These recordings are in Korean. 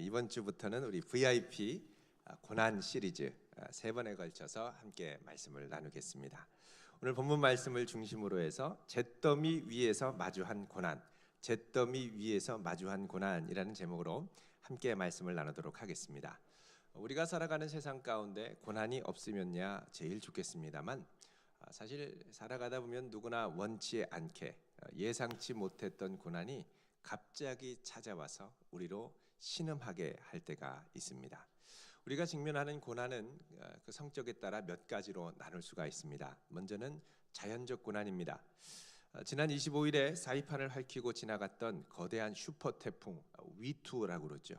이번 주부터는 우리 VIP 고난 시리즈 3번에 걸쳐서 함께 말씀을 나누겠습니다. 오늘 본문 말씀을 중심으로 해서 잿더미 위에서 마주한 고난, 잿더미 위에서 마주한 고난이라는 제목으로 함께 말씀을 나누도록 하겠습니다. 우리가 살아가는 세상 가운데 고난이 없으면야 제일 좋겠습니다만 사실 살아가다 보면 누구나 원치 않게 예상치 못했던 고난이 갑자기 찾아와서 우리로 신음하게 할 때가 있습니다. 우리가 직면하는 고난은 그 성격에 따라 몇 가지로 나눌 수가 있습니다. 먼저는 자연적 고난입니다. 지난 25일에 사이판을 핥히고 지나갔던 거대한 슈퍼 태풍 위투라고 그러죠.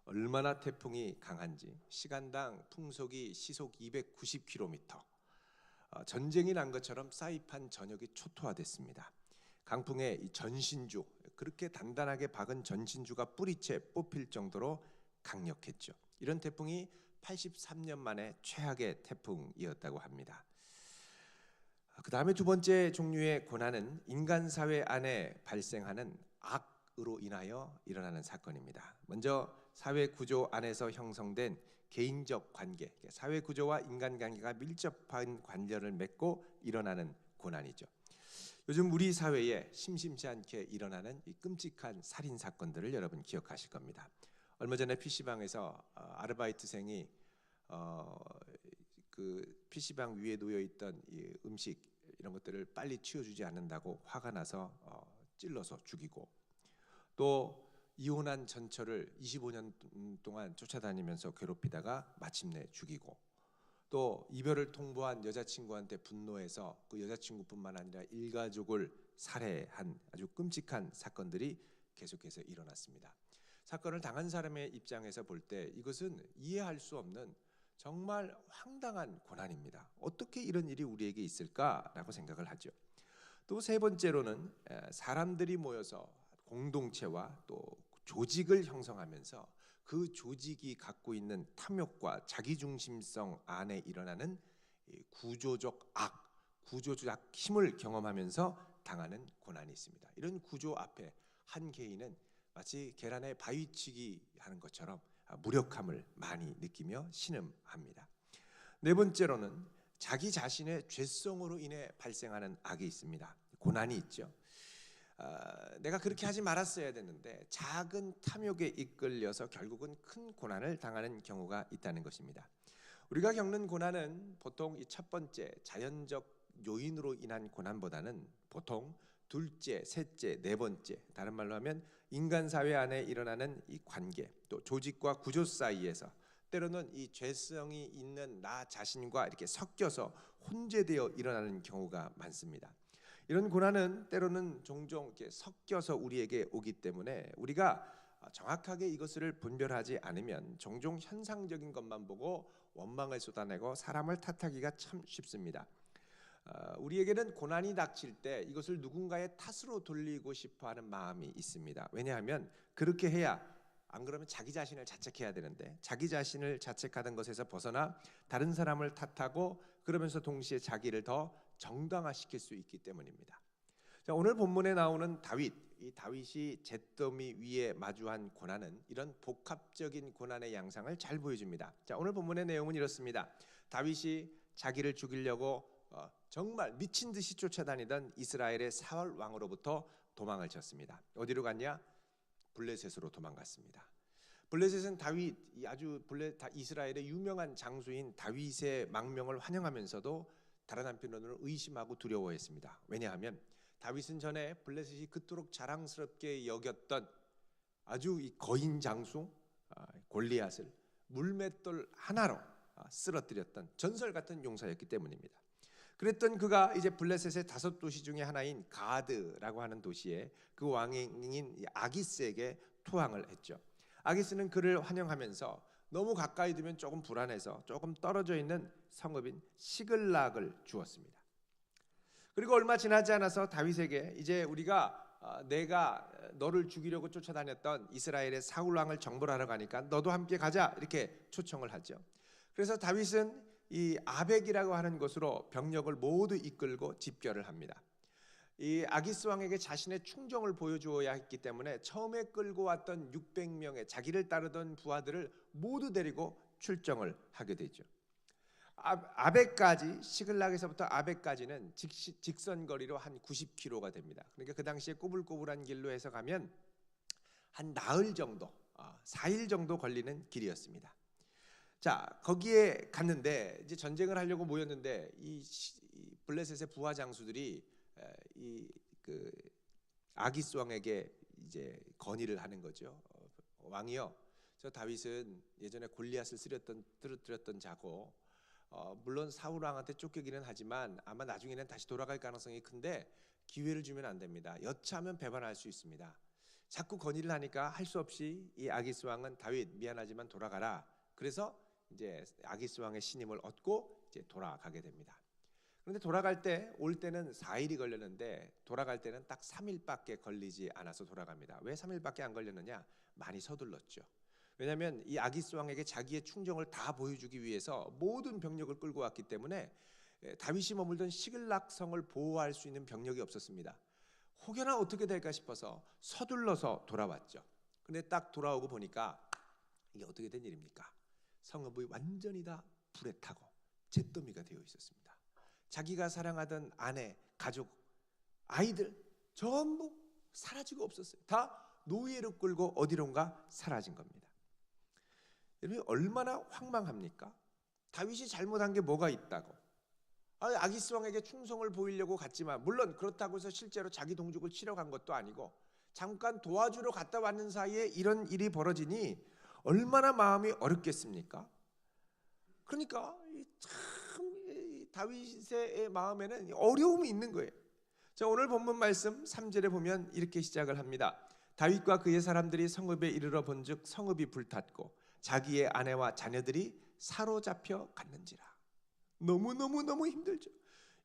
얼마나 태풍이 강한지 시간당 풍속이 시속 290km, 전쟁이 난 것처럼 사이판 전역이 초토화됐습니다. 강풍에 이 전신주, 그렇게 단단하게 박은 전신주가 뿌리채 뽑힐 정도로 강력했죠. 이런 태풍이 83년 만에 최악의 태풍이었다고 합니다. 그 다음에 두 번째 종류의 고난은 인간 사회 안에 발생하는 악으로 인하여 일어나는 사건입니다. 먼저 사회 구조 안에서 형성된 개인적 관계, 사회 구조와 인간관계가 밀접한 관계를 맺고 일어나는 고난이죠. 요즘 우리 사회에 심심치 않게 일어나는 이 끔찍한 살인 사건들을 여러분 기억하실 겁니다. 얼마 전에 PC방에서 아르바이트생이 그 PC방 위에 놓여 있던 이 음식 이런 것들을 빨리 치워주지 않는다고 화가 나서 찔러서 죽이고, 또 이혼한 전처를 25년 동안 쫓아다니면서 괴롭히다가 마침내 죽이고, 또 이별을 통보한 여자친구한테 분노해서 그 여자친구뿐만 아니라 일가족을 살해한 아주 끔찍한 사건들이 계속해서 일어났습니다. 사건을 당한 사람의 입장에서 볼 때 이것은 이해할 수 없는 정말 황당한 고난입니다. 어떻게 이런 일이 우리에게 있을까라고 생각을 하죠. 또 세 번째로는 사람들이 모여서 공동체와 또 조직을 형성하면서 그 조직이 갖고 있는 탐욕과 자기중심성 안에 일어나는 구조적 악, 구조적 힘을 경험하면서 당하는 고난이 있습니다. 이런 구조 앞에 한 개인은 마치 계란에 바위치기 하는 것처럼 무력함을 많이 느끼며 신음합니다. 네 번째로는 자기 자신의 죄성으로 인해 발생하는 악이 있습니다. 고난이 있죠. 내가 그렇게 하지 말았어야 되는데 작은 탐욕에 이끌려서 결국은 큰 고난을 당하는 경우가 있다는 것입니다. 우리가 겪는 고난은 보통 이 첫 번째 자연적 요인으로 인한 고난보다는 보통 둘째, 셋째, 네 번째, 다른 말로 하면 인간 사회 안에 일어나는 이 관계, 또 조직과 구조 사이에서 때로는 이 죄성이 있는 나 자신과 이렇게 섞여서 혼재되어 일어나는 경우가 많습니다. 이런 고난은 때로는 종종 이렇게 섞여서 우리에게 오기 때문에 우리가 정확하게 이것을 분별하지 않으면 종종 현상적인 것만 보고 원망을 쏟아내고 사람을 탓하기가 참 쉽습니다. 우리에게는 고난이 닥칠 때 이것을 누군가의 탓으로 돌리고 싶어하는 마음이 있습니다. 왜냐하면 그렇게 해야, 안 그러면 자기 자신을 자책해야 되는데 자기 자신을 자책하는 것에서 벗어나 다른 사람을 탓하고 그러면서 동시에 자기를 더 정당화시킬 수 있기 때문입니다. 자, 오늘 본문에 나오는 다윗, 이 다윗이 잿더미 위에 마주한 고난은 이런 복합적인 고난의 양상을 잘 보여줍니다. 자, 오늘 본문의 내용은 이렇습니다. 다윗이 자기를 죽이려고 정말 미친 듯이 쫓아다니던 이스라엘의 사울 왕으로부터 도망을 쳤습니다. 어디로 갔냐? 블레셋으로 도망갔습니다. 블레셋은 다윗, 아주 이스라엘의 유명한 장수인 다윗의 망명을 환영하면서도 다른 한편으로는 의심하고 두려워했습니다. 왜냐하면 다윗은 전에 블레셋이 그토록 자랑스럽게 여겼던 아주 이 거인 장수 골리앗을 물맷돌 하나로 쓰러뜨렸던 전설 같은 용사였기 때문입니다. 그랬던 그가 이제 블레셋의 5도시 중에 하나인 가드라고 하는 도시에 그 왕인 아기스에게 투항을 했죠. 아기스는 그를 환영하면서 너무 가까이 두면 조금 불안해서 조금 떨어져 있는 성읍인 시글락을 주었습니다. 그리고 얼마 지나지 않아서 다윗에게 이제 내가 너를 죽이려고 쫓아다녔던 이스라엘의 사울 왕을 정벌하러 가니까 너도 함께 가자, 이렇게 초청을 하죠. 그래서 다윗은 이 아벡이라고 하는 곳으로 병력을 모두 이끌고 집결을 합니다. 이 아기스 왕에게 자신의 충정을 보여주어야 했기 때문에 처음에 끌고 왔던 600명의 자기를 따르던 부하들을 모두 데리고 출정을 하게 되죠. 아베까지, 시글락에서부터 아베까지는 직선 거리로 한 90km가 됩니다. 그러니까 그 당시에 꼬불꼬불한 길로 해서 가면 한 나흘 정도, 4일 정도 걸리는 길이었습니다. 자, 거기에 갔는데 이제 전쟁을 하려고 모였는데 이 블레셋의 부하 장수들이 그 아기스 왕에게 이제 건의를 하는 거죠. 왕이요, 저 다윗은 예전에 골리앗을 쓰러뜨렸던 자고, 물론 사울 왕한테 쫓기기는 하지만 아마 나중에는 다시 돌아갈 가능성이 큰데 기회를 주면 안 됩니다. 여차하면 배반할 수 있습니다. 자꾸 건의를 하니까 할 수 없이 이 아기스 왕은 다윗 미안하지만 돌아가라. 그래서 이제 아기스 왕의 신임을 얻고 이제 돌아가게 됩니다. 그런데 돌아갈 때, 올 때는 4일이 걸렸는데 돌아갈 때는 딱 3일밖에 걸리지 않아서 돌아갑니다. 왜 3일밖에 안 걸렸느냐? 많이 서둘렀죠. 왜냐하면 이 아기스 왕에게 자기의 충정을 다 보여주기 위해서 모든 병력을 끌고 왔기 때문에 다윗이 머물던 시글락 성을 보호할 수 있는 병력이 없었습니다. 혹여나 어떻게 될까 싶어서 서둘러서 돌아왔죠. 근데 딱 돌아오고 보니까 이게 어떻게 된 일입니까? 성읍이 완전히 다 불에 타고 잿더미가 되어 있었습니다. 자기가 사랑하던 아내, 가족, 아이들 전부 사라지고 없었어요. 다 노예로 끌고 어디론가 사라진 겁니다. 여러분, 얼마나 황망합니까? 다윗이 잘못한 게 뭐가 있다고? 아기스 왕에게 충성을 보이려고 갔지만, 물론 그렇다고 해서 실제로 자기 동족을 치러 간 것도 아니고 잠깐 도와주러 갔다 왔는 사이에 이런 일이 벌어지니 얼마나 마음이 어렵겠습니까? 그러니까 참 다윗의 마음에는 어려움이 있는 거예요. 자, 오늘 본문 말씀 3절에 보면 이렇게 시작을 합니다. 다윗과 그의 사람들이 성읍에 이르러 본즉 성읍이 불탔고 자기의 아내와 자녀들이 사로잡혀 갔는지라. 너무 힘들죠.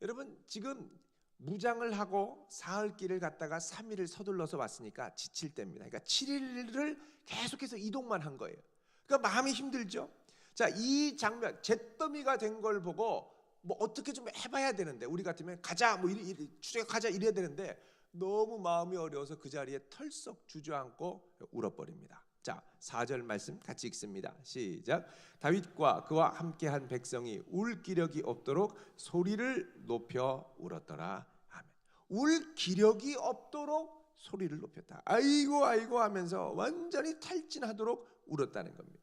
여러분, 지금 무장을 하고 사흘 길을 갔다가 3일을 서둘러서 왔으니까 지칠 때입니다. 그러니까 7일을 계속해서 이동만 한 거예요. 그러니까 마음이 힘들죠. 자, 이 장면, 잿더미가 된 걸 보고 뭐 어떻게 좀 해봐야 되는데, 우리 같으면 가자, 뭐 추적하자 이래야 되는데 너무 마음이 어려워서 그 자리에 털썩 주저앉고 울어버립니다. 자, 4절 말씀 같이 읽습니다. 시작. 다윗과 그와 함께한 백성이 울 기력이 없도록 소리를 높여 울었더라. 아멘. 울 기력이 없도록 소리를 높였다. 아이고 하면서 완전히 탈진하도록 울었다는 겁니다.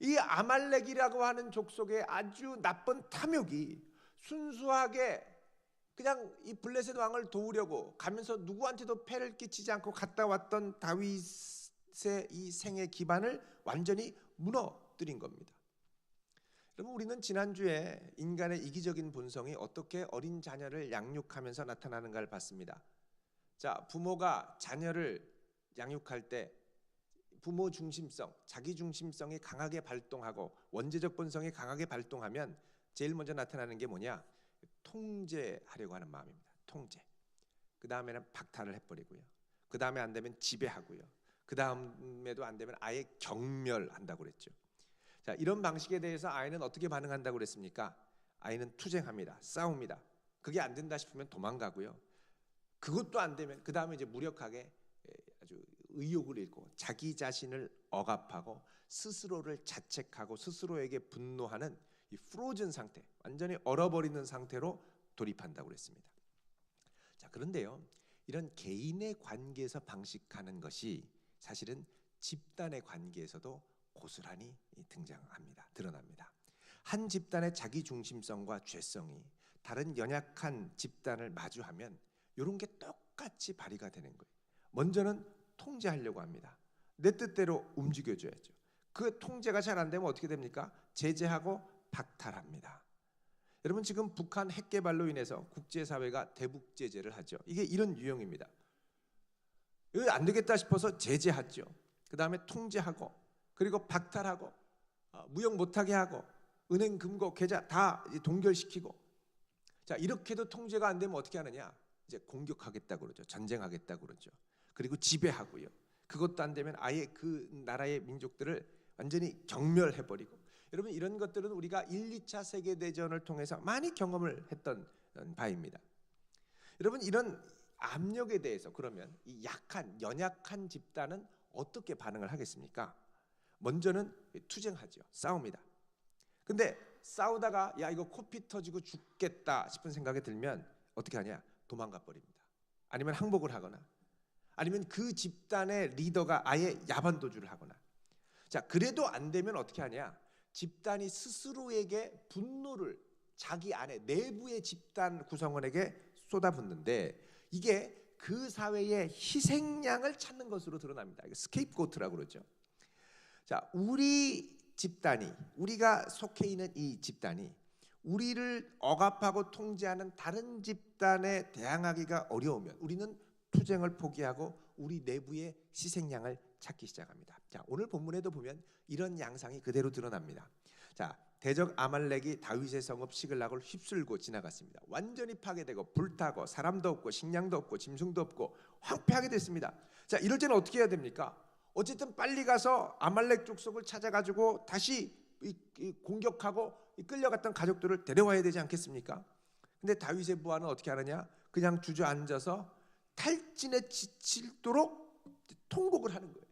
이 아말렉이라고 하는 족속의 아주 나쁜 탐욕이 순수하게 그냥 이 블레셋 왕을 도우려고 가면서 누구한테도 폐를 끼치지 않고 갔다 왔던 다윗의 이 생의 기반을 완전히 무너뜨린 겁니다. 여러분, 우리는 지난주에 인간의 이기적인 본성이 어떻게 어린 자녀를 양육하면서 나타나는가를 봤습니다. 자, 부모가 자녀를 양육할 때 부모 중심성, 자기 중심성이 강하게 발동하고 원죄적 본성이 강하게 발동하면 제일 먼저 나타나는 게 뭐냐? 통제하려고 하는 마음입니다. 통제. 그 다음에는 박탈을 해버리고요. 그 다음에 안 되면 지배하고요. 그 다음에도 안 되면 아예 경멸한다고 그랬죠. 자, 이런 방식에 대해서 아이는 어떻게 반응한다고 그랬습니까? 아이는 투쟁합니다. 싸웁니다. 그게 안 된다 싶으면 도망가고요. 그것도 안 되면 그 다음에 이제 무력하게 아주 의욕을 잃고 자기 자신을 억압하고 스스로를 자책하고 스스로에게 분노하는 이 프로즌 상태, 완전히 얼어버리는 상태로 돌입한다고 그랬습니다. 자, 그런데요, 이런 개인의 관계에서 방식하는 것이 사실은 집단의 관계에서도 고스란히 드러납니다. 한 집단의 자기 중심성과 죄성이 다른 연약한 집단을 마주하면 이런 게 똑같이 발휘가 되는 거예요. 먼저는 통제하려고 합니다. 내 뜻대로 움직여줘야죠. 그 통제가 잘 안 되면 어떻게 됩니까? 제재하고 박탈합니다. 여러분, 지금 북한 핵 개발로 인해서 국제사회가 대북 제재를 하죠. 이게 이런 유형입니다. 이거 안 되겠다 싶어서 제재하죠. 그 다음에 통제하고, 그리고 박탈하고, 무역 못하게 하고, 은행 금고 계좌 다 동결시키고. 자, 이렇게도 통제가 안 되면 어떻게 하느냐? 이제 공격하겠다고 그러죠. 전쟁하겠다고 그러죠. 그리고 지배하고요. 그것도 안 되면 아예 그 나라의 민족들을 완전히 경멸해버리고. 여러분, 이런 것들은 우리가 1, 2차 세계대전을 통해서 많이 경험을 했던 바입니다. 여러분 이런 압력에 대해서 그러면 이 연약한 집단은 어떻게 반응을 하겠습니까? 먼저는 투쟁하죠. 싸웁니다. 근데 싸우다가 야 이거 코피 터지고 죽겠다 싶은 생각이 들면 어떻게 하냐? 도망가 버립니다. 아니면 항복을 하거나 아니면 그 집단의 리더가 아예 야반도주를 하거나. 자, 그래도 안 되면 어떻게 하냐? 집단이 스스로에게 분노를 자기 안에 내부의 집단 구성원에게 쏟아붓는데 이게 그 사회의 희생양을 찾는 것으로 드러납니다. 스케이프고트라고 그러죠. 자, 우리 집단이 우리가 속해 있는 이 집단이 우리를 억압하고 통제하는 다른 집단에 대항하기가 어려우면 우리는 투쟁을 포기하고 우리 내부의 희생양을 찾기 시작합니다. 자, 오늘 본문에도 보면 이런 양상이 그대로 드러납니다. 자, 대적 아말렉이 다윗의 성읍 시글락을 휩쓸고 지나갔습니다. 완전히 파괴되고 불타고 사람도 없고 식량도 없고 짐승도 없고 황폐하게 됐습니다. 자, 이럴 때는 어떻게 해야 됩니까? 어쨌든 빨리 가서 아말렉 족속을 찾아가지고 다시 공격하고 끌려갔던 가족들을 데려와야 되지 않겠습니까? 근데 다윗의 부하는 어떻게 하느냐? 그냥 주저앉아서 탈진에 지치도록 통곡을 하는 거예요.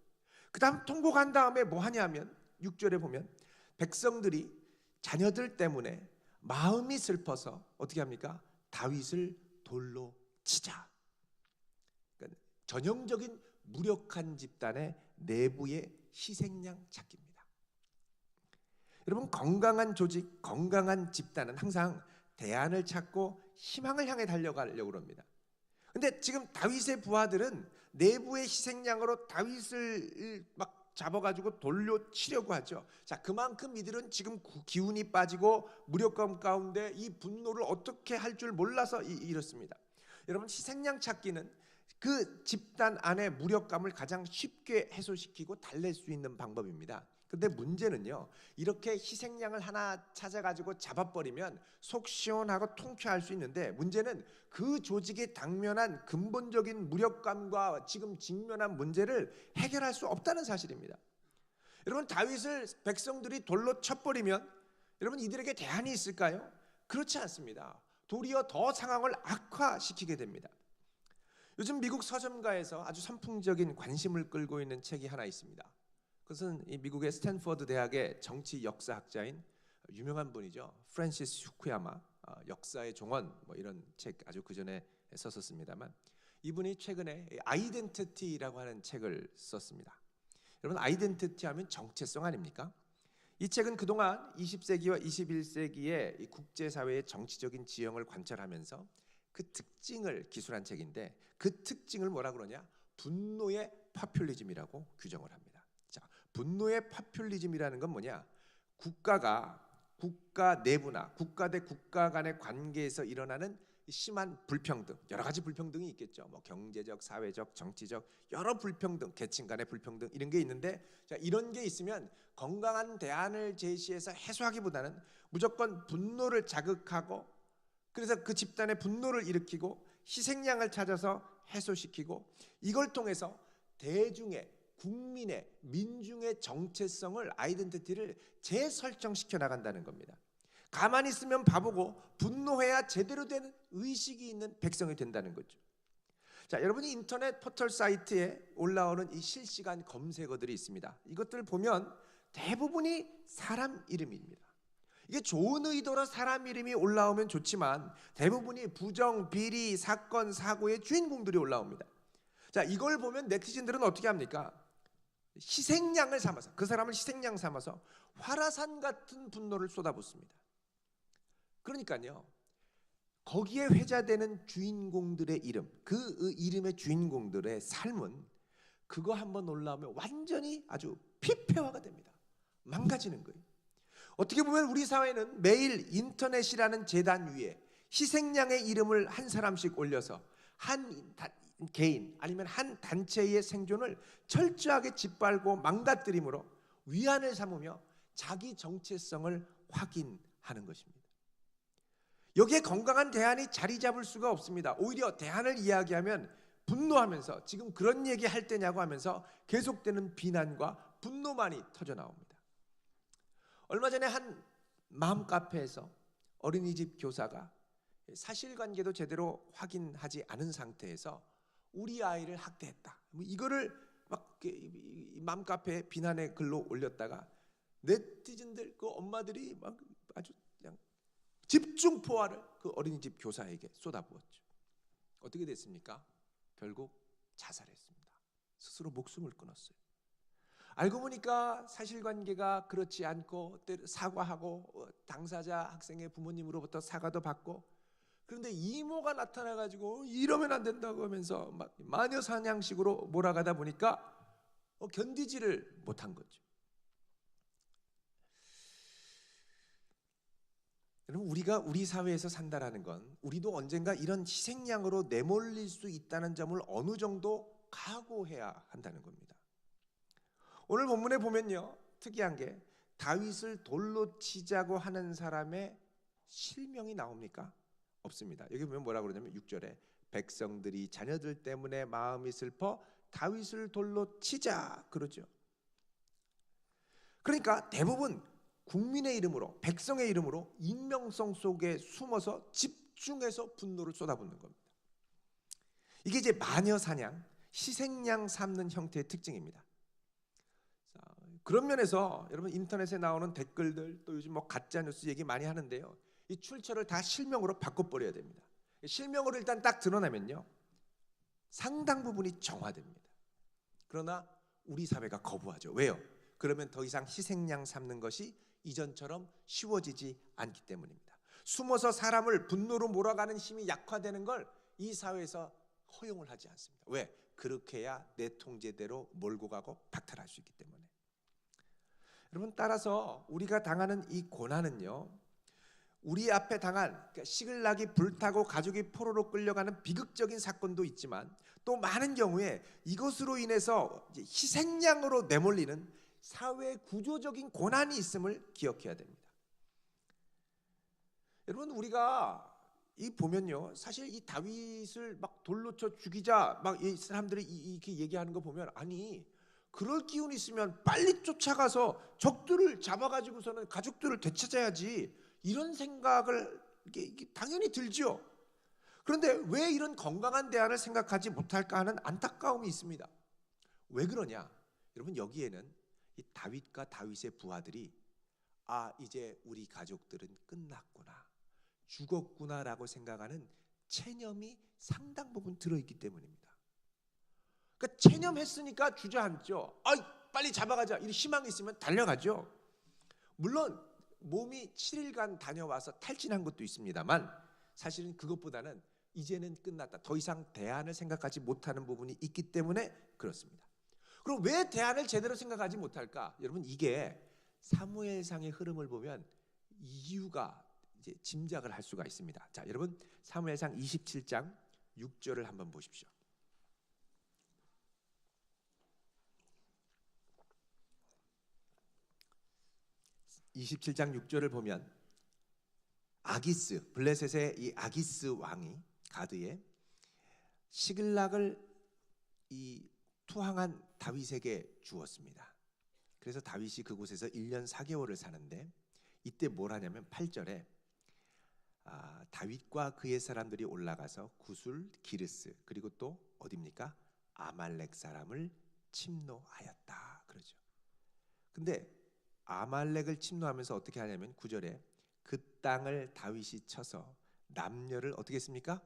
그 다음 통곡한 다음에 뭐 하냐면 6절에 보면 백성들이 자녀들 때문에 마음이 슬퍼서 어떻게 합니까? 다윗을 돌로 치자. 그러니까 전형적인 무력한 집단의 내부의 희생양 찾기입니다. 여러분 건강한 조직, 건강한 집단은 항상 대안을 찾고 희망을 향해 달려가려고 합니다. 근데 지금 다윗의 부하들은 내부의 희생양으로 다윗을 막 잡아가지고 돌려 치려고 하죠. 자, 그만큼 이들은 지금 기운이 빠지고 무력감 가운데 이 분노를 어떻게 할 줄 몰라서 이렇습니다. 여러분 희생양 찾기는 그 집단 안의 무력감을 가장 쉽게 해소시키고 달랠 수 있는 방법입니다. 근데 문제는요, 이렇게 희생양을 하나 찾아가지고 잡아버리면 속 시원하고 통쾌할 수 있는데 문제는 그 조직에 당면한 근본적인 무력감과 지금 직면한 문제를 해결할 수 없다는 사실입니다. 여러분 다윗을 백성들이 돌로 쳐버리면 여러분 이들에게 대안이 있을까요? 그렇지 않습니다. 도리어 더 상황을 악화시키게 됩니다. 요즘 미국 서점가에서 아주 선풍적인 관심을 끌고 있는 책이 하나 있습니다. 그것은 이 미국의 스탠퍼드 대학의 정치 역사학자인 유명한 분이죠. 프랜시스 후쿠야마, 역사의 종언 뭐 이런 책 아주 그 전에 썼었습니다만 이분이 최근에 아이덴티티라고 하는 책을 썼습니다. 여러분 아이덴티티 하면 정체성 아닙니까? 이 책은 그동안 20세기와 21세기의 이 국제사회의 정치적인 지형을 관찰하면서 그 특징을 기술한 책인데 그 특징을 뭐라 그러냐? 분노의 파퓰리즘이라고 규정을 합니다. 자, 분노의 파퓰리즘이라는 건 뭐냐? 국가가 국가 내부나 국가 대 국가 간의 관계에서 일어나는 심한 불평등, 여러 가지 불평등이 있겠죠. 뭐 경제적, 사회적, 정치적 여러 불평등, 계층 간의 불평등 이런 게 있는데 자, 이런 게 있으면 건강한 대안을 제시해서 해소하기보다는 무조건 분노를 자극하고 그래서 그 집단의 분노를 일으키고 희생양을 찾아서 해소시키고 이걸 통해서 대중의 국민의 민중의 정체성을 아이덴티티를 재설정시켜 나간다는 겁니다. 가만히 있으면 바보고 분노해야 제대로 된 의식이 있는 백성이 된다는 거죠. 자, 여러분이 인터넷 포털 사이트에 올라오는 이 실시간 검색어들이 있습니다. 이것들 보면 대부분이 사람 이름입니다. 이게 좋은 의도로 사람 이름이 올라오면 좋지만 대부분이 부정, 비리, 사건, 사고의 주인공들이 올라옵니다. 자, 이걸 보면 네티즌들은 어떻게 합니까? 희생양을 삼아서 그 사람을 희생양 삼아서 화라산 같은 분노를 쏟아붓습니다. 그러니까요, 거기에 회자되는 주인공들의 이름, 그 이름의 주인공들의 삶은 그거 한번 올라오면 완전히 아주 피폐화가 됩니다. 망가지는 거예요. 어떻게 보면 우리 사회는 매일 인터넷이라는 재단 위에 희생양의 이름을 한 사람씩 올려서 한 개인 아니면 한 단체의 생존을 철저하게 짓밟고 망가뜨림으로 위안을 삼으며 자기 정체성을 확인하는 것입니다. 여기에 건강한 대안이 자리 잡을 수가 없습니다. 오히려 대안을 이야기하면 분노하면서 지금 그런 얘기 할 때냐고 하면서 계속되는 비난과 분노만이 터져 나옵니다. 얼마 전에 한 마음 카페에서 어린이집 교사가 사실관계도 제대로 확인하지 않은 상태에서 우리 아이를 학대했다. 뭐 이거를 막 맘카페에 비난의 글로 올렸다가 네티즌들 그 엄마들이 막 아주 그냥 집중 포화를 그 어린이집 교사에게 쏟아부었죠. 어떻게 됐습니까? 결국 자살했습니다. 스스로 목숨을 끊었어요. 알고 보니까 사실관계가 그렇지 않고 사과하고 당사자 학생의 부모님으로부터 사과도 받고, 그런데 이모가 나타나가지고 이러면 안 된다고 하면서 막 마녀 사냥식으로 몰아가다 보니까 견디지를 못한 거죠. 여러분, 우리가 우리 사회에서 산다라는 건 우리도 언젠가 이런 희생양으로 내몰릴 수 있다는 점을 어느 정도 각오해야 한다는 겁니다. 오늘 본문에 보면요, 특이한 게 다윗을 돌로 치자고 하는 사람의 실명이 나옵니까? 없습니다. 여기 보면 뭐라고 그러냐면 6절에 백성들이 자녀들 때문에 마음이 슬퍼 다윗을 돌로 치자 그러죠. 그러니까 대부분 국민의 이름으로, 백성의 이름으로 익명성 속에 숨어서 집중해서 분노를 쏟아붓는 겁니다. 이게 이제 마녀 사냥, 희생양 삼는 형태의 특징입니다. 자, 그런 면에서 여러분 인터넷에 나오는 댓글들, 또 요즘 뭐 가짜 뉴스 얘기 많이 하는데요, 이 출처를 다 실명으로 바꿔버려야 됩니다. 실명으로 일단 딱 드러나면요, 상당 부분이 정화됩니다. 그러나 우리 사회가 거부하죠. 왜요? 그러면 더 이상 희생양 삼는 것이 이전처럼 쉬워지지 않기 때문입니다. 숨어서 사람을 분노로 몰아가는 힘이 약화되는 걸 이 사회에서 허용을 하지 않습니다. 왜? 그렇게 해야 내 통제대로 몰고 가고 박탈할 수 있기 때문에. 여러분, 따라서 우리가 당하는 이 고난은요, 우리 앞에 당한, 그러니까 시글락이 불타고 가족이 포로로 끌려가는 비극적인 사건도 있지만, 또 많은 경우에 이것으로 인해서 이제 희생양으로 내몰리는 사회 구조적인 고난이 있음을 기억해야 됩니다. 여러분, 우리가 이 보면요, 사실 이 다윗을 막 돌로 쳐 죽이자 막 이 사람들이 이렇게 얘기하는 거 보면, 아니 그럴 기운이 있으면 빨리 쫓아가서 적들을 잡아가지고서는 가족들을 되찾아야지, 이런 생각을 이게 당연히 들죠. 그런데 왜 이런 건강한 대안을 생각하지 못할까 하는 안타까움이 있습니다. 왜 그러냐? 여러분, 여기에는 이 다윗과 다윗의 부하들이 이제 우리 가족들은 끝났구나, 죽었구나라고 생각하는 체념이 상당 부분 들어있기 때문입니다. 그러니까 체념했으니까 주저앉죠. 빨리 잡아가자, 이런 희망이 있으면 달려가죠. 물론 몸이 7일간 다녀와서 탈진한 것도 있습니다만, 사실은 그것보다는 이제는 끝났다, 더 이상 대안을 생각하지 못하는 부분이 있기 때문에 그렇습니다. 그럼 왜 대안을 제대로 생각하지 못할까? 여러분, 이게 사무엘상의 흐름을 보면 이유가 이제 짐작을 할 수가 있습니다. 자, 여러분, 사무엘상 27장 6절을 한번 보십시오. 27장 6절을 보면 아기스, 블레셋의 이 아기스 왕이 가드에 시글락을 이 투항한 다윗에게 주었습니다. 그래서 다윗이 그곳에서 1년 4개월을 사는데, 이때 뭘 하냐면 8절에 다윗과 그의 사람들이 올라가서 구술, 기르스, 그리고 또 어디입니까? 아말렉 사람을 침노하였다 그러죠. 근데 아말렉을 침노하면서 어떻게 하냐면 9절에 그 땅을 다윗이 쳐서 남녀를 어떻게 했습니까?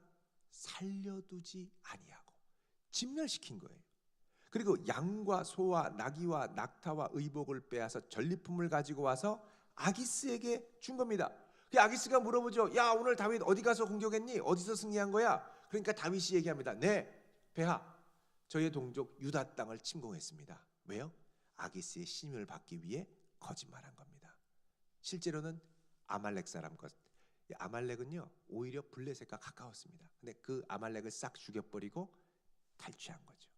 살려두지 아니하고 진멸시킨 거예요. 그리고 양과 소와 나귀와 낙타와 의복을 빼앗아 전리품을 가지고 와서 아기스에게 준 겁니다. 그 아기스가 물어보죠. 야, 오늘 다윗 어디 가서 공격했니? 어디서 승리한 거야? 그러니까 다윗이 얘기합니다. 네, 폐하, 저의 동족 유다 땅을 침공했습니다. 왜요? 아기스의 신임을 받기 위해 거짓말한 겁니다. 실제로는 아말렉 사람 것, 아말렉은요 오히려 블레셋과 가까웠습니다. 근데 그 아말렉을 싹 죽여버리고 탈취한 거죠.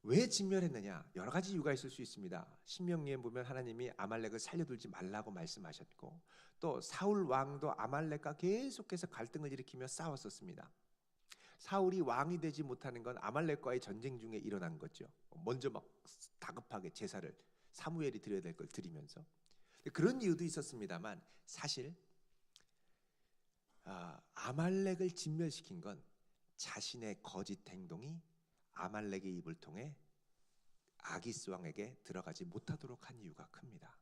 왜 진멸했느냐? 여러 가지 이유가 있을 수 있습니다. 신명기에 보면 하나님이 아말렉을 살려두지 말라고 말씀하셨고, 또 사울 왕도 아말렉과 계속해서 갈등을 일으키며 싸웠었습니다. 사울이 왕이 되지 못하는 건 아말렉과의 전쟁 중에 일어난 거죠. 먼저 막 다급하게 제사를 사무엘이 드려야 될 걸 드리면서, 그런 이유도 있었습니다만, 사실 아말렉을 진멸시킨 건 자신의 거짓 행동이 아말렉의 입을 통해 아기스 왕에게 들어가지 못하도록 한 이유가 큽니다.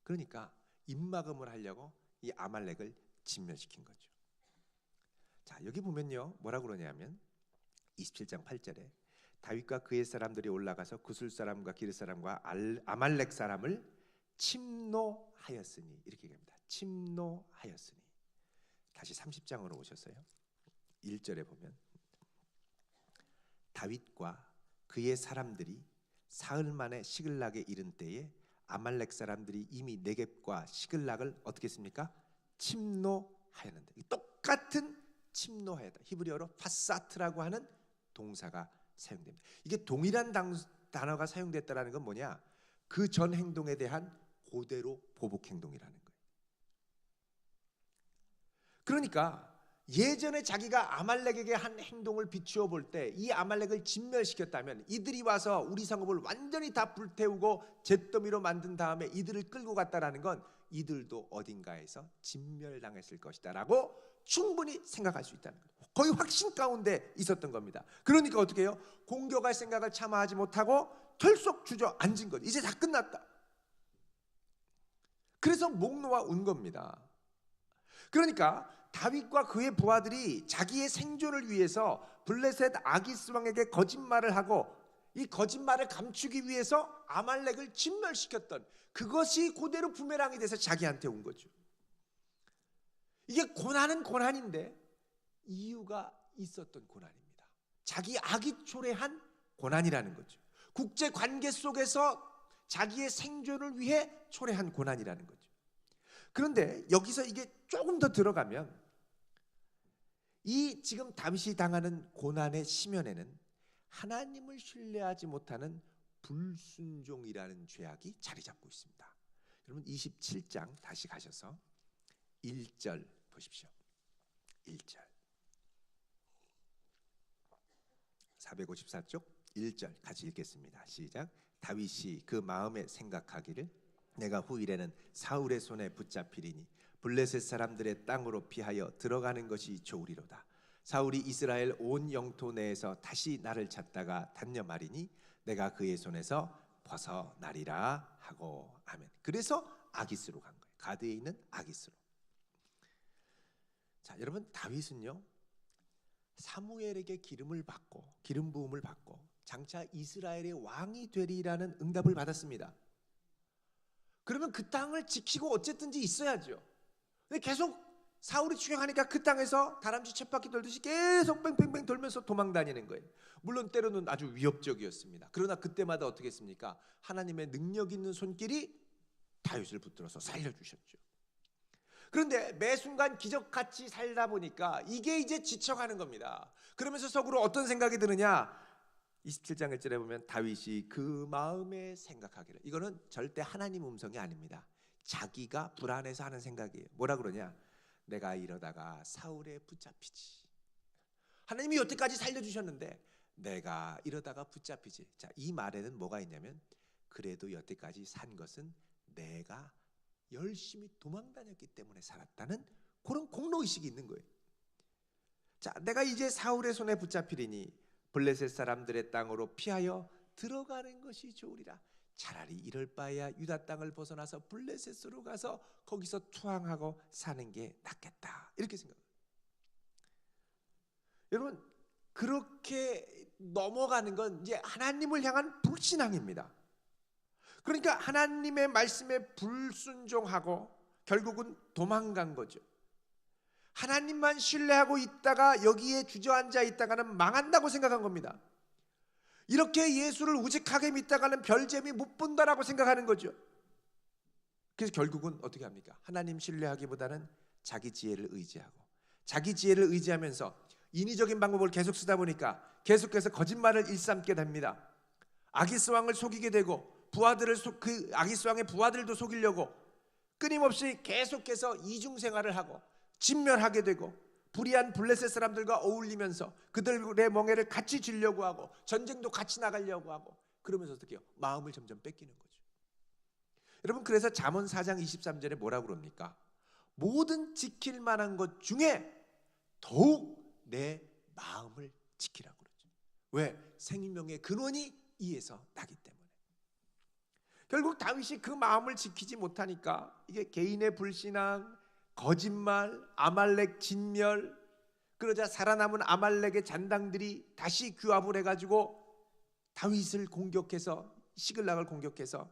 그러니까 입막음을 하려고 이 아말렉을 진멸시킨 거죠. 자, 여기 보면요, 뭐라 그러냐면 27장 8절에 다윗과 그의 사람들이 올라가서 구술 사람과 기르 사람과 아말렉 사람을 침노하였으니, 이렇게 얘기합니다. 침노하였으니. 다시 30장으로 오셨어요. 1절에 보면 다윗과 그의 사람들이 사흘 만에 시글락에 이른 때에 아말렉 사람들이 이미 네겝과 시글락을 어떻게 했습니까? 침노하였는데, 똑같은 침노하였다. 히브리어로 파사트라고 하는 동사가 사용됩니다. 이게 동일한 단어가 사용됐다라는 건 뭐냐? 그 전 행동에 대한 그대로 보복 행동이라는 거예요. 그러니까 예전에 자기가 아말렉에게 한 행동을 비추어 볼 때 이 아말렉을 진멸시켰다면, 이들이 와서 우리 성읍을 완전히 다 불태우고 잿더미로 만든 다음에 이들을 끌고 갔다라는 건 이들도 어딘가에서 진멸당했을 것이다 라고 충분히 생각할 수 있다는 거예요. 거의 확신 가운데 있었던 겁니다. 그러니까 어떻게 해요? 공격할 생각을 차마하지 못하고 털썩 주저앉은 것. 이제 다 끝났다. 그래서 목 놓아 운 겁니다. 그러니까 다윗과 그의 부하들이 자기의 생존을 위해서 블레셋 아기스 왕에게 거짓말을 하고 이 거짓말을 감추기 위해서 아말렉을 진멸시켰던 그것이 그대로 부메랑이 돼서 자기한테 온 거죠. 이게 고난은 고난인데 이유가 있었던 고난입니다. 자기 악이 초래한 고난이라는 거죠. 국제 관계 속에서 자기의 생존을 위해 초래한 고난이라는 거죠. 그런데 여기서 이게 조금 더 들어가면 이 지금 다윗이 당하는 고난의 심연에는 하나님을 신뢰하지 못하는 불순종이라는 죄악이 자리 잡고 있습니다. 여러분 27장 다시 가셔서 1절 보십시오. 1절 454쪽 1절 같이 읽겠습니다. 시작. 다윗이 그 마음에 생각하기를 내가 후일에는 사울의 손에 붙잡히리니 블레셋 사람들의 땅으로 피하여 들어가는 것이 좋으리로다. 사울이 이스라엘 온 영토 내에서 다시 나를 찾다가 단념하리니 내가 그의 손에서 벗어나리라 하고. 아멘. 그래서 아기스로 간 거예요. 가드에 있는 아기스로. 자, 여러분 다윗은요 사무엘에게 기름을 받고 기름 부음을 받고 장차 이스라엘의 왕이 되리라는 응답을 받았습니다. 그러면 그 땅을 지키고 어쨌든지 있어야죠. 근데 계속 사울이 추격하니까 그 땅에서 다람쥐 쳇바퀴 돌듯이 계속 뺑뺑뺑 돌면서 도망 다니는 거예요. 물론 때로는 아주 위협적이었습니다. 그러나 그때마다 어떻게 했습니까? 하나님의 능력 있는 손길이 다윗을 붙들어서 살려주셨죠. 그런데 매 순간 기적같이 살다 보니까 이게 이제 지쳐가는 겁니다. 그러면서 속으로 어떤 생각이 드느냐? 27장 1절에 보면 다윗이 그 마음에 생각하기를. 이거는 절대 하나님 음성이 아닙니다. 자기가 불안해서 하는 생각이에요. 뭐라 그러냐? 내가 이러다가 사울에 붙잡히지. 하나님이 여태까지 살려주셨는데 내가 이러다가 붙잡히지. 자, 이 말에는 뭐가 있냐면 그래도 여태까지 산 것은 내가 열심히 도망 다녔기 때문에 살았다는 그런 공로의식이 있는 거예요. 자, 내가 이제 사울의 손에 붙잡히리니 블레셋 사람들의 땅으로 피하여 들어가는 것이 좋으리라. 차라리 이럴 바에야 유다 땅을 벗어나서 블레셋으로 가서 거기서 투항하고 사는 게 낫겠다. 이렇게 생각해요. 여러분 그렇게 넘어가는 건 이제 하나님을 향한 불신앙입니다. 그러니까 하나님의 말씀에 불순종하고 결국은 도망간 거죠. 하나님만 신뢰하고 있다가 여기에 주저앉아 있다가는 망한다고 생각한 겁니다. 이렇게 예수를 우직하게 믿다가는 별재미 못 본다라고 생각하는 거죠. 그래서 결국은 어떻게 합니까? 하나님 신뢰하기보다는 자기 지혜를 의지하고 자기 지혜를 의지하면서 인위적인 방법을 계속 쓰다 보니까 계속해서 거짓말을 일삼게 됩니다. 아기스 왕을 속이게 되고 그 아기스 왕의 부하들도 속이려고 끊임없이 계속해서 이중생활을 하고 진멸하게 되고 불의한 블레셋 사람들과 어울리면서 그들의 멍에를 같이 쥐려고 하고 전쟁도 같이 나가려고 하고 그러면서 어떻게 해요? 마음을 점점 뺏기는 거죠. 여러분 그래서 잠언 4장 23절에 뭐라고 그럽니까? 모든 지킬 만한 것 중에 더욱 내 마음을 지키라고 그러죠. 왜? 생명의 근원이 이에서 나기 때문에. 결국 다윗이 그 마음을 지키지 못하니까 이게 개인의 불신앙, 거짓말, 아말렉 진멸, 그러자 살아남은 아말렉의 잔당들이 다시 규합을 해가지고 다윗을 공격해서 시글락을 공격해서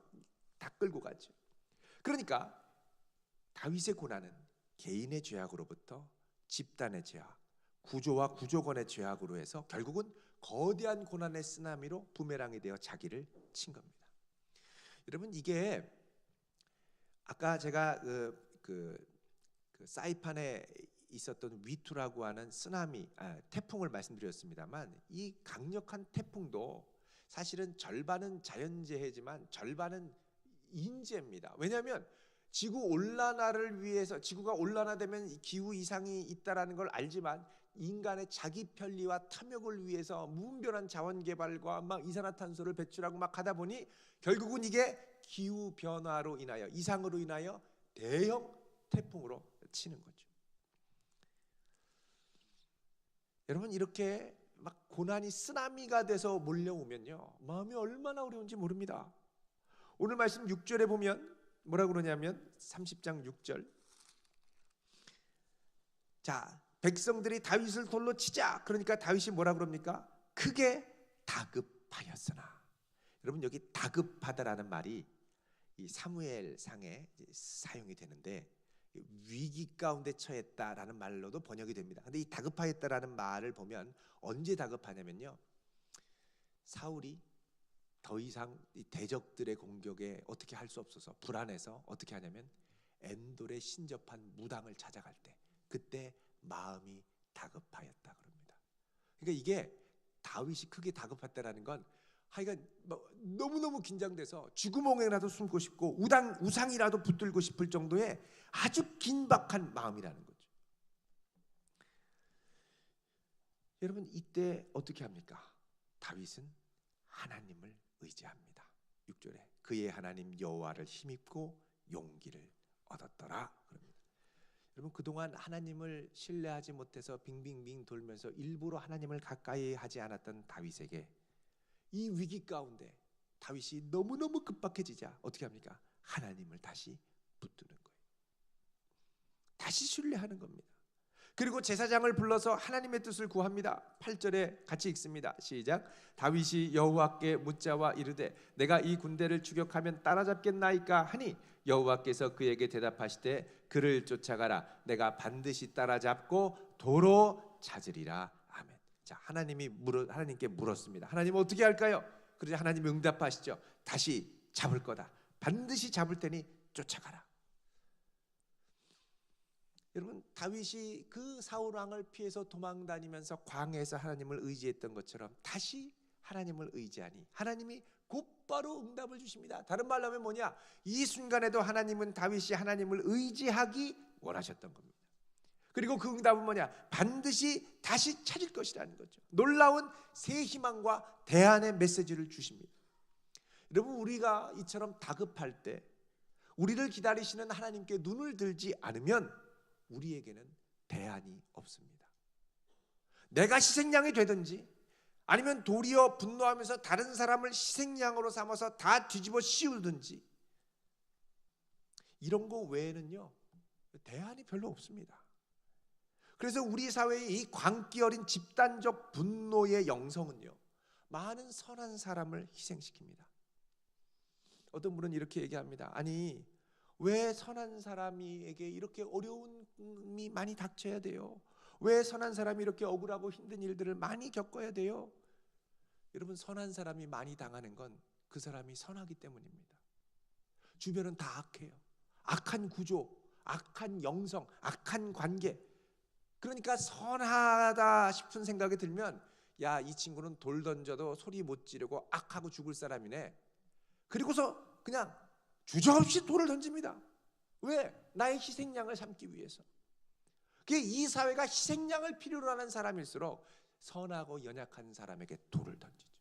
다 끌고 가죠. 그러니까 다윗의 고난은 개인의 죄악으로부터 집단의 죄악, 구조와 구조권의 죄악으로 해서 결국은 거대한 고난의 쓰나미로 부메랑이 되어 자기를 친 겁니다. 여러분, 이게 아까 제가 그 사이판에 있었던 위투라고 하는 태풍을 말씀드렸습니다만, 이 강력한 태풍도 사실은 절반은 자연재해지만 절반은 인재입니다. 왜냐하면 지구 온난화를 위해서, 지구가 온난화되면 기후 이상이 있다라는 걸 알지만 인간의 자기 편리와 탐욕을 위해서 무분별한 자원 개발과 막 이산화탄소를 배출하고 막 하다 보니 결국은 이게 기후 변화로 인하여, 이상으로 인하여 대형 태풍으로 치는 거죠. 여러분, 이렇게 막 고난이 쓰나미가 돼서 몰려오면요, 마음이 얼마나 어려운지 모릅니다. 오늘 말씀 6절에 보면 뭐라고 그러냐면 30장 6절. 자, 백성들이 다윗을 돌로 치자. 그러니까 다윗이 뭐라고 그럽니까? 크게 다급하였으나. 여러분, 여기 다급하다라는 말이 이 사무엘상에 사용이 되는데 위기 가운데 처했다라는 말로도 번역이 됩니다. 근데 이 다급하였다라는 말을 보면 언제 다급하냐면요, 사울이 더 이상 이 대적들의 공격에 어떻게 할 수 없어서 불안해서 어떻게 하냐면 엔돌에 신접한 무당을 찾아갈 때, 그때 마음이 다급하였다 그럽니다. 그러니까 이게 다윗이 크게 다급했다라는 건 하여간 너무너무 긴장돼서 쥐구멍에라도 숨고 싶고 우상이라도 붙들고 싶을 정도의 아주 긴박한 마음이라는 거죠. 여러분, 이때 어떻게 합니까? 다윗은 하나님을 의지합니다. 6절에 그의 하나님 여호와를 힘입고 용기를 얻었더라 그럽니다. 여러분, 그동안 하나님을 신뢰하지 못해서 빙빙빙 돌면서 일부러 하나님을 가까이 하지 않았던 다윗에게 이 위기 가운데 다윗이 너무너무 급박해지자 어떻게 합니까? 하나님을 다시 붙드는 거예요. 다시 신뢰하는 겁니다. 그리고 제사장을 불러서 하나님의 뜻을 구합니다. 8절에 같이 읽습니다. 시작. 다윗이 여호와께 묻자와 이르되 내가 이 군대를 추격하면 따라잡겠나이까 하니 여호와께서 그에게 대답하시되 그를 쫓아가라. 내가 반드시 따라잡고 도로 찾으리라. 아멘. 자, 하나님께 물었습니다. 하나님 어떻게 할까요? 그러자 하나님이 응답하시죠. 다시 잡을 거다. 반드시 잡을 테니 쫓아가라. 여러분, 다윗이 그 사울 왕을 피해서 도망다니면서 광야에서 하나님을 의지했던 것처럼 다시 하나님을 의지하니 하나님이 곧바로 응답을 주십니다. 다른 말로 하면 뭐냐? 이 순간에도 하나님은 다윗이 하나님을 의지하기 원하셨던 겁니다. 그리고 그 응답은 뭐냐? 반드시 다시 찾을 것이라는 거죠. 놀라운 새 희망과 대안의 메시지를 주십니다. 여러분, 우리가 이처럼 다급할 때 우리를 기다리시는 하나님께 눈을 들지 않으면 우리에게는 대안이 없습니다. 내가 희생양이 되든지 아니면 도리어 분노하면서 다른 사람을 희생양으로 삼아서 다 뒤집어 씌우든지 이런 거 외에는요 대안이 별로 없습니다. 그래서 우리 사회의 이 광기 어린 집단적 분노의 영성은요 많은 선한 사람을 희생시킵니다. 어떤 분은 이렇게 얘기합니다. 아니, 왜 선한 사람에게 이렇게 어려움이 많이 닥쳐야 돼요? 왜 선한 사람이 이렇게 억울하고 힘든 일들을 많이 겪어야 돼요? 여러분, 선한 사람이 많이 당하는 건 그 사람이 선하기 때문입니다. 주변은 다 악해요. 악한 구조, 악한 영성, 악한 관계. 그러니까 선하다 싶은 생각이 들면 야, 이 친구는 돌 던져도 소리 못 지르고 악하고 죽을 사람이네. 그리고서 그냥 주저없이 돌을 던집니다. 왜? 나의 희생양을 삼기 위해서. 이 사회가 희생양을 필요로 하는 사람일수록 선하고 연약한 사람에게 돌을 던지죠.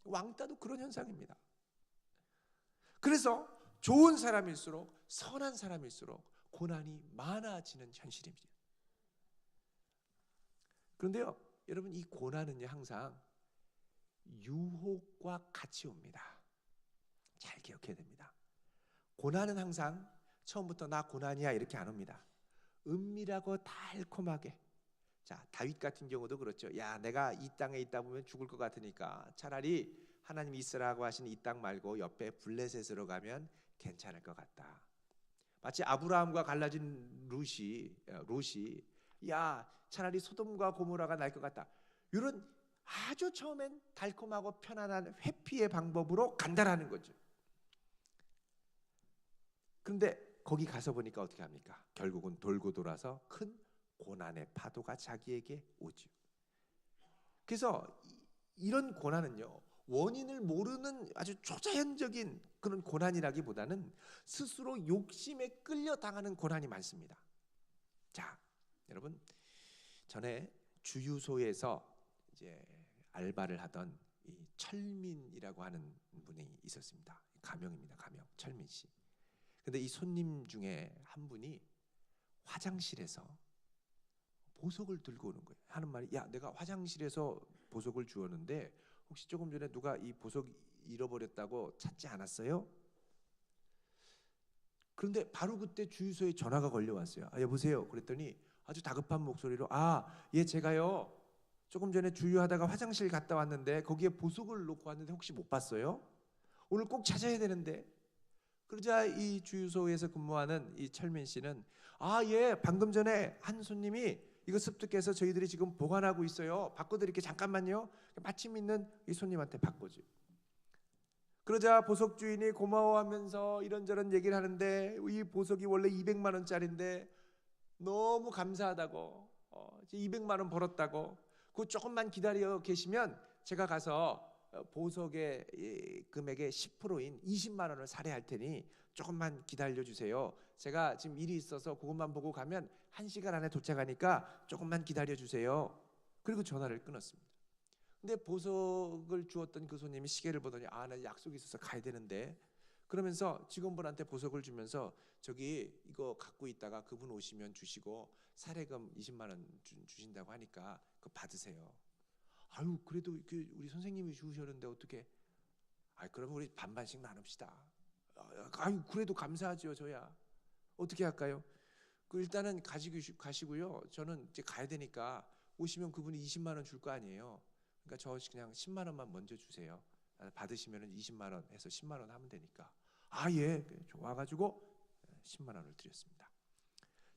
왕따도 그런 현상입니다. 그래서 좋은 사람일수록, 선한 사람일수록 고난이 많아지는 현실입니다. 그런데요, 여러분, 이 고난은요 항상 유혹과 같이 옵니다. 잘 기억해야 됩니다. 고난은 항상 처음부터 나 고난이야 이렇게 안 옵니다. 은밀하고 달콤하게. 자, 다윗 같은 경우도 그렇죠. 야, 내가 이 땅에 있다 보면 죽을 것 같으니까 차라리 하나님이 있으라고 하신 이 땅 말고 옆에 블레셋으로 가면 괜찮을 것 같다. 마치 아브라함과 갈라진 롯이 야, 차라리 소돔과 고모라가 날 것 같다. 이런 아주 처음엔 달콤하고 편안한 회피의 방법으로 간다라는 거죠. 그런데 거기 가서 보니까 어떻게 합니까? 결국은 돌고 돌아서 큰 고난의 파도가 자기에게 오죠. 그래서 이런 고난은요, 원인을 모르는 아주 초자연적인 그런 고난이라기보다는 스스로 욕심에 끌려당하는 고난이 많습니다. 자, 여러분, 전에 주유소에서 이제 알바를 하던 이 철민이라고 하는 분이 있었습니다. 가명입니다. 가명. 철민 씨. 근데 이 손님 중에 한 분이 화장실에서 보석을 들고 오는 거예요. 하는 말이, 야, 내가 화장실에서 보석을 주었는데 혹시 조금 전에 누가 이 보석 잃어버렸다고 찾지 않았어요? 그런데 바로 그때 주유소에 전화가 걸려왔어요. 여보세요? 그랬더니 아주 다급한 목소리로, 예, 제가요 조금 전에 주유하다가 화장실 갔다 왔는데 거기에 보석을 놓고 왔는데 혹시 못 봤어요? 오늘 꼭 찾아야 되는데. 그러자 이 주유소에서 근무하는 이 철민 씨는, 예, 방금 전에 한 손님이 이거 습득해서 저희들이 지금 보관하고 있어요. 바꿔드릴게요. 잠깐만요. 마침 있는 이 손님한테 바꿔줘. 그러자 보석 주인이 고마워하면서 이런저런 얘기를 하는데, 이 보석이 원래 200만 원짜리인데 너무 감사하다고, 200만 원 벌었다고, 그 조금만 기다려 계시면 제가 가서 보석의 금액의 10%인 20만 원을 살해할 테니 조금만 기다려 주세요. 제가 지금 일이 있어서 그것만 보고 가면 1시간 안에 도착하니까 조금만 기다려 주세요. 그리고 전화를 끊었습니다. 근데 보석을 주었던 그 손님이 시계를 보더니, 나 약속이 있어서 가야 되는데, 그러면서 직원분한테 보석을 주면서, 저기 이거 갖고 있다가 그분 오시면 주시고 살해금 20만 원 주신다고 하니까 그거 받으세요. 그래도 우리 선생님이 주셨는데 어떻게? 그러면 우리 반반씩 나눕시다. 그래도 감사하죠, 저야. 어떻게 할까요? 일단은 가시고요. 저는 이제 가야 되니까 오시면 그분이 20만 원 줄 거 아니에요. 그러니까 저 그냥 10만 원만 먼저 주세요. 받으시면은 20만 원 해서 10만 원 하면 되니까. 예, 좋아가지고 10만 원을 드렸습니다.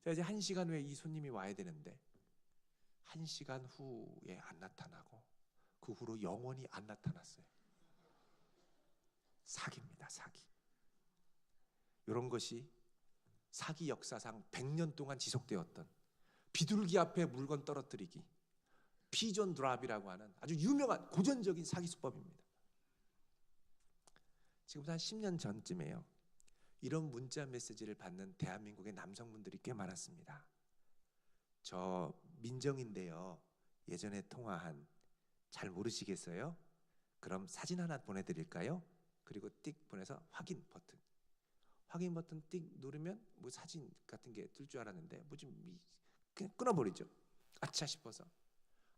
자, 이제 1시간 후에 이 손님이 와야 되는데 1시간 후에 안 나타나고 그 후로 영원히 안 나타났어요. 사기입니다, 사기. 이런 것이 사기 역사상 100년 동안 지속되었던 비둘기 앞에 물건 떨어뜨리기, 피존 드랍이라고 하는 아주 유명한 고전적인 사기 수법입니다. 지금부터 한 10년 전쯤에요, 이런 문자 메시지를 받는 대한민국의 남성분들이 꽤 많았습니다. 저 민정인데요, 예전에 통화한, 잘 모르시겠어요? 그럼 사진 하나 보내드릴까요? 그리고 띡 보내서 확인 버튼 띡 누르면 뭐 사진 같은 게 뜰 줄 알았는데 그냥 끊어버리죠. 아차 싶어서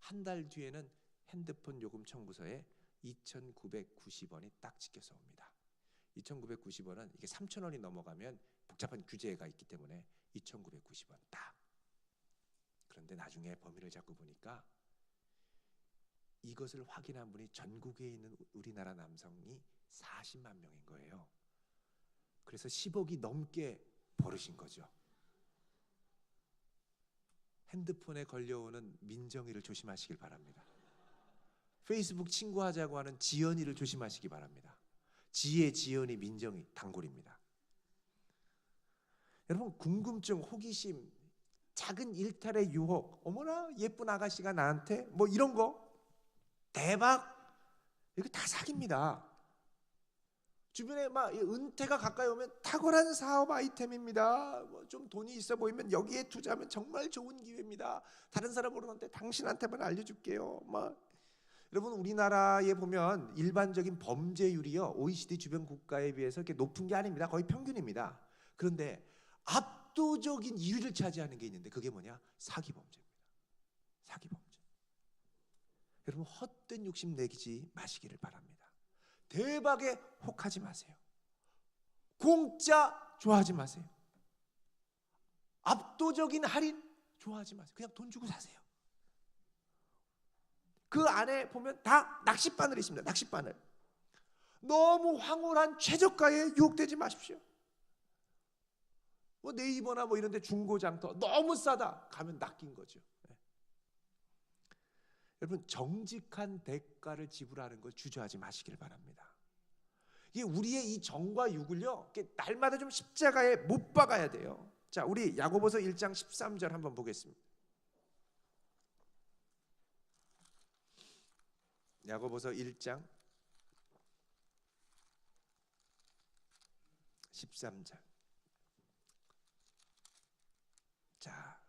한 달 뒤에는 핸드폰 요금 청구서에 2,990원이 딱 찍혀서 옵니다. 2,990원은 이게 3,000원이 넘어가면 복잡한 규제가 있기 때문에 2,990원 딱. 그런데 나중에 범인을 잡고 보니까 이것을 확인한 분이 전국에 있는 우리나라 남성이 40만 명인 거예요. 그래서 10억이 넘게 벌으신 거죠. 핸드폰에 걸려오는 민정이를 조심하시길 바랍니다. 페이스북 친구하자고 하는 지연이를 조심하시기 바랍니다. 지연이, 민정이, 단골입니다. 여러분, 궁금증, 호기심, 작은 일탈의 유혹, 어머나 예쁜 아가씨가 나한테 뭐 이런 거, 대박, 이거 다 사기입니다. 주변에 막 은퇴가 가까이 오면 탁월한 사업 아이템입니다. 좀 돈이 있어 보이면 여기에 투자하면 정말 좋은 기회입니다. 다른 사람 모르는데 당신한테만 알려줄게요. 여러분, 우리나라에 보면 일반적인 범죄율이요, OECD 주변 국가에 비해서 이렇게 높은 게 아닙니다. 거의 평균입니다. 그런데 압도적인 1위를 차지하는 게 있는데 그게 뭐냐? 사기 범죄입니다. 사기 범죄. 여러분 헛된 욕심 내지 마시기를 바랍니다. 대박에 혹하지 마세요. 공짜 좋아하지 마세요. 압도적인 할인 좋아하지 마세요. 그냥 돈 주고 사세요. 그 안에 보면 다 낚싯바늘이 있습니다. 낚싯바늘. 너무 황홀한 최저가에 유혹되지 마십시오. 뭐 네이버나 뭐 이런 데 중고장터 너무 싸다 가면 낚인 거죠. 네. 여러분 정직한 대가를 지불하는 걸 주저하지 마시길 바랍니다. 이게 우리의 이 정과 육을요 날마다 좀 십자가에 못 박아야 돼요. 자, 우리 야고보서 1장 13절 한번 보겠습니다. 야고보서 1장 13절. 자,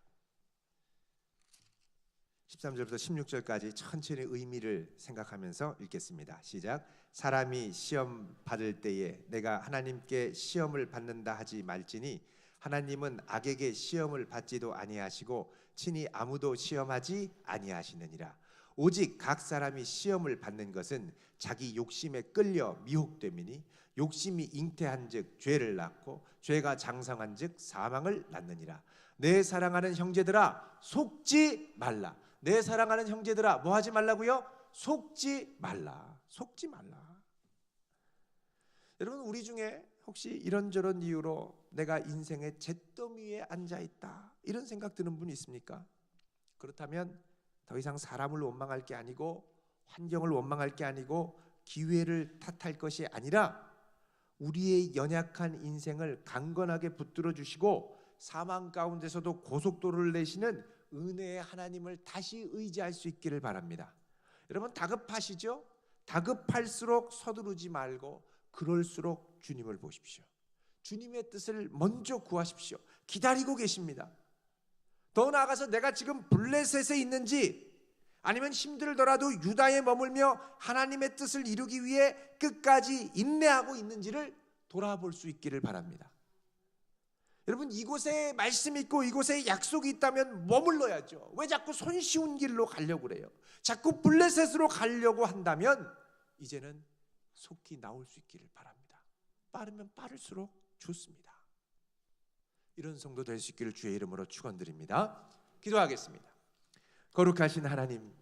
13절부터 16절까지 천천히 의미를 생각하면서 읽겠습니다. 시작. 사람이 시험 받을 때에 내가 하나님께 시험을 받는다 하지 말지니 하나님은 악에게 시험을 받지도 아니하시고 친히 아무도 시험하지 아니하시느니라. 오직 각 사람이 시험을 받는 것은 자기 욕심에 끌려 미혹됨이니 욕심이 잉태한즉 죄를 낳고 죄가 장성한즉 사망을 낳느니라. 내 사랑하는 형제들아 속지 말라. 내 사랑하는 형제들아 뭐 하지 말라고요? 속지 말라. 속지 말라. 여러분 우리 중에 혹시 이런저런 이유로 내가 인생의 잿더미에 앉아있다 이런 생각 드는 분이 있습니까? 그렇다면 더 이상 사람을 원망할 게 아니고 환경을 원망할 게 아니고 기회를 탓할 것이 아니라 우리의 연약한 인생을 강건하게 붙들어 주시고 사망 가운데서도 고속도로를 내시는 은혜의 하나님을 다시 의지할 수 있기를 바랍니다. 여러분 다급하시죠? 다급할수록 서두르지 말고 그럴수록 주님을 보십시오. 주님의 뜻을 먼저 구하십시오. 기다리고 계십니다. 더 나아가서 내가 지금 블레셋에 있는지 아니면 힘들더라도 유다에 머물며 하나님의 뜻을 이루기 위해 끝까지 인내하고 있는지를 돌아볼 수 있기를 바랍니다. 여러분 이곳에 말씀이 있고 이곳에 약속이 있다면 머물러야죠. 왜 자꾸 손쉬운 길로 가려고 그래요? 자꾸 블레셋으로 가려고 한다면 이제는 속히 나올 수 있기를 바랍니다. 빠르면 빠를수록 좋습니다. 이런 성도 될 수 있기를 주의 이름으로 축원드립니다. 기도하겠습니다. 거룩하신 하나님,